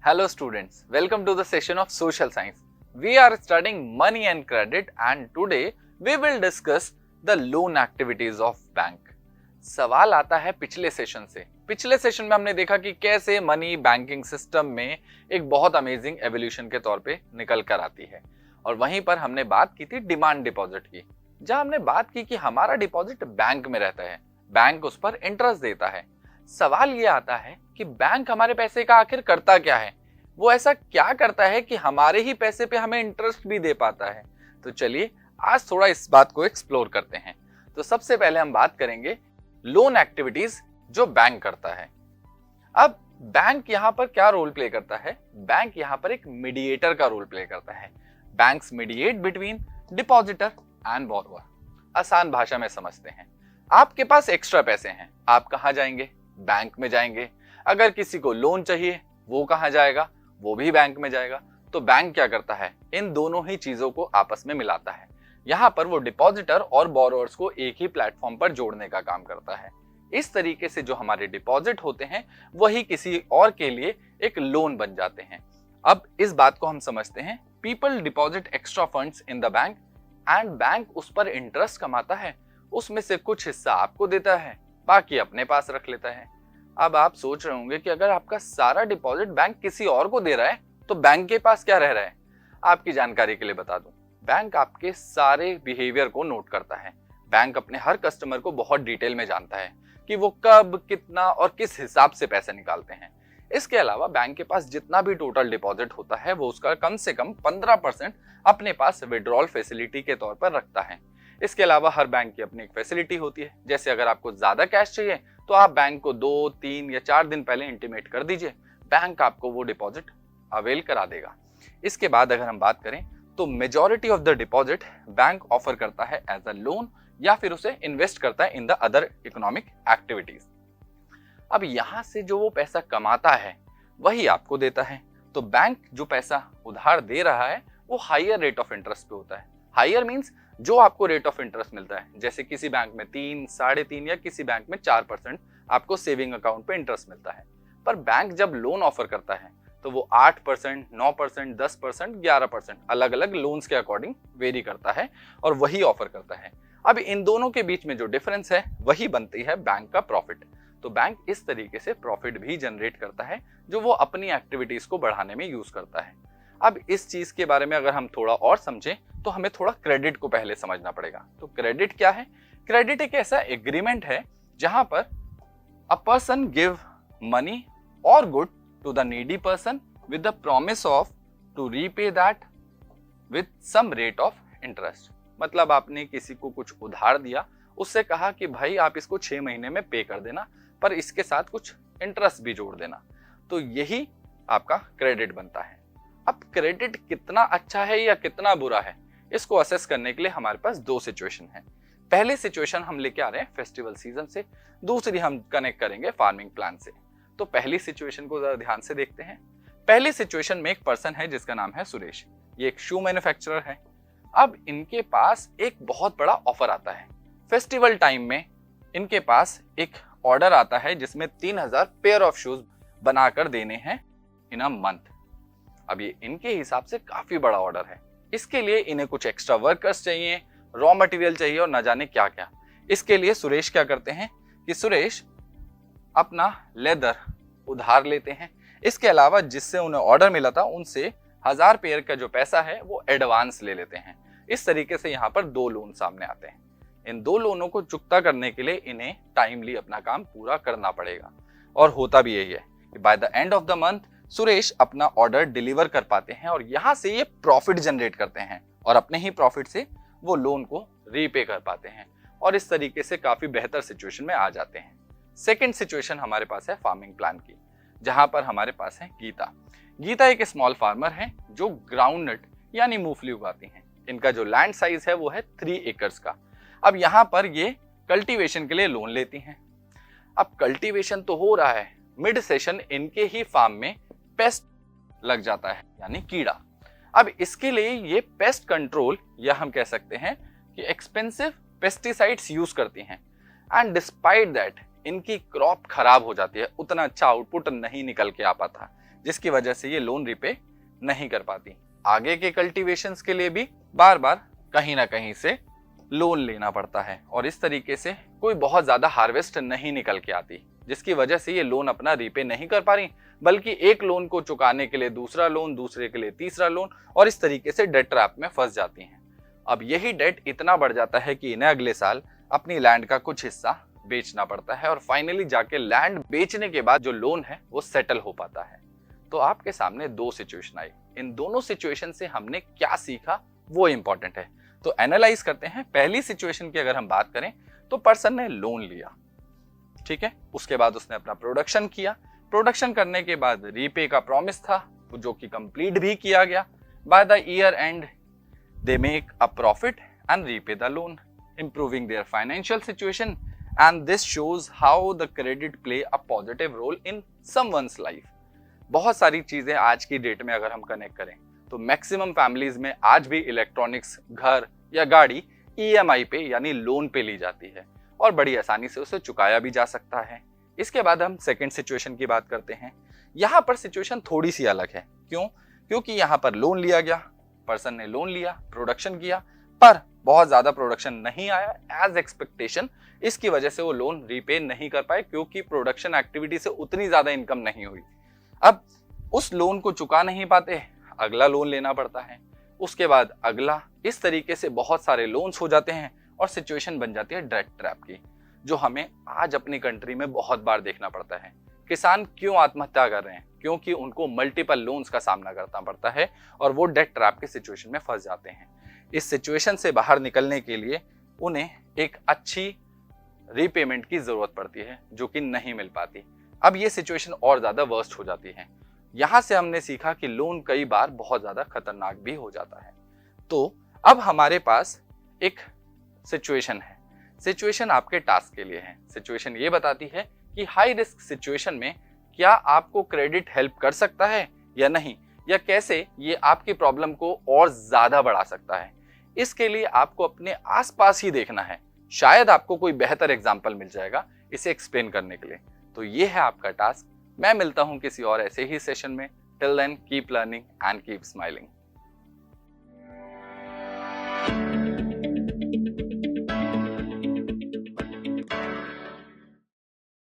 Hello students, welcome to the session of Social Science. We are studying money and credit and today we will discuss the loan activities of bank. सवाल आता है पिछले session से। पिछले session में हमने देखा कि कैसे मनी बैंकिंग सिस्टम में एक बहुत अमेजिंग एवोल्यूशन के तौर पे निकल कर आती है और वहीं पर हमने बात की थी डिमांड डिपॉजिट की, जहां हमने बात की कि हमारा डिपॉजिट बैंक में रहता है, बैंक उस पर इंटरेस्ट देता है। सवाल ये आता है कि बैंक हमारे पैसे का आखिर करता क्या है, वो ऐसा क्या करता है कि हमारे ही पैसे पे हमें इंटरेस्ट भी दे पाता है। तो चलिए आज थोड़ा इस बात को एक्सप्लोर करते हैं। तो सबसे पहले हम बात करेंगे लोन एक्टिविटीज जो बैंक करता है। अब बैंक यहां पर क्या रोल प्ले करता है? बैंक यहां पर एक मीडिएटर का रोल प्ले करता है। Banks mediate between depositor and borrower. आसान भाषा में समझते हैं, आपके पास एक्स्ट्रा पैसे हैं, आप कहां जाएंगे? बैंक में जाएंगे। अगर किसी को लोन चाहिए वो कहां जाएगा? वो भी बैंक में जाएगा। तो बैंक क्या करता है? इन दोनों ही चीजों को आपस में मिलाता है। यहाँ पर वो डिपॉजिटर और बोरोवर्स को एक ही प्लेटफॉर्म पर जोड़ने का काम करता है। इस तरीके से जो हमारे डिपॉजिट होते हैं वही किसी और के लिए एक लोन बन जाते हैं। अब इस बात को हम समझते हैं, people deposit extra funds in the bank and bank उस पर इंटरेस्ट कमाता है, उसमें से कुछ हिस्सा आपको देता है, बाकी अपने पास रख लेता है। अब आप सोच रहे होंगे कि अगर आपका सारा डिपॉजिट बैंक किसी और को दे रहा है तो बैंक के पास क्या रह रहा है? आपकी जानकारी के लिए बता दूं, बैंक आपके सारे बिहेवियर को नोट करता है। बैंक अपने हर कस्टमर को बहुत डिटेल में जानता है कि वो कब, कितना और किस हिसाब से पैसे निकालते हैं। इसके अलावा बैंक के पास जितना भी टोटल डिपॉजिट होता है वो उसका कम से कम 15% अपने पास विड्रॉल फैसिलिटी के तौर पर रखता है। इसके अलावा हर बैंक की अपनी एक फैसिलिटी होती है, जैसे अगर आपको ज्यादा कैश चाहिए तो आप बैंक को 2, 3 या 4 दिन पहले इंटीमेट कर दीजिए, बैंक आपको वो डिपॉजिट अवेल करा देगा। इसके बाद अगर हम बात करें तो majority of the deposit bank offer करता है एज अ लोन या फिर उसे इन्वेस्ट करता है in the other economic activities. अब यहां से जो वो पैसा कमाता है वही आपको देता है। तो बैंक जो पैसा उधार दे रहा है वो हायर रेट ऑफ इंटरेस्ट पे होता है। हायर मींस जो आपको रेट ऑफ इंटरेस्ट मिलता है, जैसे किसी बैंक में 3, 3.5 या किसी बैंक में 4% आपको सेविंग अकाउंट पे इंटरेस्ट मिलता है। पर बैंक जब लोन ऑफर करता है तो वो 8%, 9%, 10%, 11% अलग अलग लोन्स के अकॉर्डिंग वेरी करता है और वही ऑफर करता है। अब इन दोनों के बीच में जो डिफरेंस है वही बनती है बैंक का प्रॉफिट। तो बैंक इस तरीके से प्रॉफिट भी जनरेट करता है जो वो अपनी एक्टिविटीज को बढ़ाने में यूज करता है। अब इस चीज के बारे में अगर हम थोड़ा और समझें तो हमें थोड़ा क्रेडिट को पहले समझना पड़ेगा। तो क्रेडिट क्या है? क्रेडिट एक ऐसा एग्रीमेंट है जहां पर अ पर्सन गिव मनी और good to the needy person with the promise of to repay that with some rate of interest. मतलब आपने किसी को कुछ उधार दिया, उससे कहा कि भाई आप इसको 6 महीने में पे कर देना, पर इसके साथ कुछ इंटरेस्ट भी जोड़ देना। तो यही आपका क्रेडिट बनता है। अब क्रेडिट कितना अच्छा है या कितना बुरा है, इसको असेस करने के लिए हमारे पास 2 सिचुएशन है। पहली सिचुएशन हम लेके आ रहे हैं फेस्टिवल सीजन से, दूसरी हम कनेक्ट करेंगे फार्मिंग प्लान से। तो पहली सिचुएशन को जरा ध्यान से देखते हैं। पहली सिचुएशन में एक पर्सन है जिसका नाम है सुरेश। ये एक शू मैन्युफैक्चरर है। अब इनके पास एक बहुत बड़ा ऑफर आता है। फेस्टिवल टाइम में इनके पास एक ऑर्डर आता है जिसमें 3000 पेयर ऑफ शूज बनाकर देने हैं इन अ मंथ। अब ये इनके हिसाब से काफी बड़ा ऑर्डर है। इसके लिए इन्हें कुछ एक्स्ट्रा वर्कर्स चाहिए, रॉ मटेरियल चाहिए और न जाने क्या क्या। इसके लिए सुरेश क्या करते हैं कि सुरेश अपना लेदर उधार लेते हैं। इसके अलावा जिससे उन्हें ऑर्डर मिला था उनसे 1000 पेयर का जो पैसा है वो एडवांस ले लेते हैं। इस तरीके से यहाँ पर 2 लोन सामने आते हैं। इन 2 लोनों को चुकता करने के लिए इन्हें टाइमली अपना काम पूरा करना पड़ेगा और होता भी यही है कि by the end of the month Suresh अपना ऑर्डर डिलीवर कर पाते हैं और यहाँ से ये प्रॉफिट जनरेट करते हैं और अपने ही प्रॉफिट से वो लोन को रीपे कर पाते हैं और इस तरीके से काफी बेहतर सिचुएशन में आ जाते हैं। सेकेंड सिचुएशन हमारे पास है फार्मिंग प्लान की, जहां पर हमारे पास है गीता। गीता एक स्मॉल फार्मर है जो ग्राउंड नट यानी मूंगफली उगाती हैं। इनका जो लैंड साइज है वो है 3 एकर्स का। अब यहाँ पर ये कल्टीवेशन के लिए लोन लेती हैं। अब कल्टीवेशन तो हो रहा है, मिड सेशन इनके ही फार्म में पेस्ट लग जाता है यानी कीड़ा। अब इसके लिए ये पेस्ट कंट्रोल या हम कह सकते हैं कि एक्सपेंसिव पेस्टिसाइड्स यूज करती हैं एंड डिस्पाइट दैट इनकी क्रॉप खराब हो जाती है, उतना अच्छा आउटपुट नहीं निकल के आ पाता, जिसकी वजह से ये लोन रिपे नहीं कर पाती। आगे के कल्टीवेशंस के लिए भी बार बार कहीं ना कहीं से लोन लेना पड़ता है और इस तरीके से कोई बहुत ज्यादा हार्वेस्ट नहीं निकल के आती, जिसकी वजह से ये लोन अपना रीपे नहीं कर पा रही, बल्कि एक लोन को चुकाने के लिए दूसरा लोन, दूसरे के लिए तीसरा लोन, और इस तरीके से डेट ट्रैप में फंस जाती हैं। अब यही डेट इतना बढ़ जाता है कि इन्हें अगले साल अपनी लैंड का कुछ हिस्सा बेचना पड़ता है और फाइनली जाके लैंड बेचने के बाद जो लोन है वो सेटल हो पाता है। तो आपके सामने दो सिचुएशन आई, इन दोनों सिचुएशन से हमने क्या सीखा वो इंपॉर्टेंट है। तो एनालाइज करते हैं। पहली सिचुएशन की अगर हम बात करें तो पर्सन ने लोन लिया, ठीक है, उसके बाद उसने अपना प्रोडक्शन किया, प्रोडक्शन करने के बाद रीपे का प्रॉमिस था जो कि कंप्लीट भी किया गया। By the year end they make a profit and repay the loan, improving their financial situation, and this shows how the credit play a positive role in someone's life. बहुत सारी चीजें आज की डेट में अगर हम कनेक्ट करें तो मैक्सिमम फैमिलीज में आज भी इलेक्ट्रॉनिक्स, घर या गाड़ी ईएमआई पे यानी लोन पे ली जाती है और बड़ी आसानी से उसे चुकाया भी जा सकता है। इसके बाद हम सेकंड सिचुएशन की बात करते हैं। यहाँ पर सिचुएशन थोड़ी सी अलग है। क्यों? क्योंकि यहाँ पर लोन लिया गया, पर्सन ने लोन लिया, प्रोडक्शन किया, पर बहुत ज्यादा प्रोडक्शन नहीं आया एज एक्सपेक्टेशन। इसकी वजह से वो लोन रीपे नहीं कर पाए क्योंकि प्रोडक्शन एक्टिविटी से उतनी ज्यादा इनकम नहीं हुई। अब उस लोन को चुका नहीं पाते, अगला लोन लेना पड़ता है, उसके बाद अगला, इस तरीके से बहुत सारे लोन्स हो जाते हैं और सिचुएशन बन जाती है डेट ट्रैप की, जो हमें आज अपनी कंट्री में बहुत बार देखना पड़ता है। किसान क्यों आत्महत्या कर रहे हैं? क्योंकि उनको मल्टीपल लोन्स का सामना करना पड़ता है और वो डेट ट्रैप की सिचुएशन में फंस जाते हैं। इस सिचुएशन से बाहर निकलने के लिए उन्हें एक अच्छी रीपेमेंट की जरूरत पड़ती है जो कि नहीं मिल पाती। अब ये सिचुएशन और ज्यादा वर्स्ट हो जाती है। यहां से हमने सीखा कि लोन कई बार बहुत ज्यादा खतरनाक भी हो जाता है। तो अब हमारे पास एक सिचुएशन है। सिचुएशन आपके टास्क के लिए है। सिचुएशन ये बताती है कि हाई रिस्क सिचुएशन में क्या आपको क्रेडिट हेल्प कर सकता है या नहीं, या कैसे ये आपकी प्रॉब्लम को और ज्यादा बढ़ा सकता है। इसके लिए आपको अपने आसपास ही देखना है, शायद आपको कोई बेहतर एग्जाम्पल मिल जाएगा इसे एक्सप्लेन करने के लिए। तो ये है आपका टास्क। मैं मिलता हूं किसी और ऐसे ही सेशन में। Till then keep learning and keep smiling.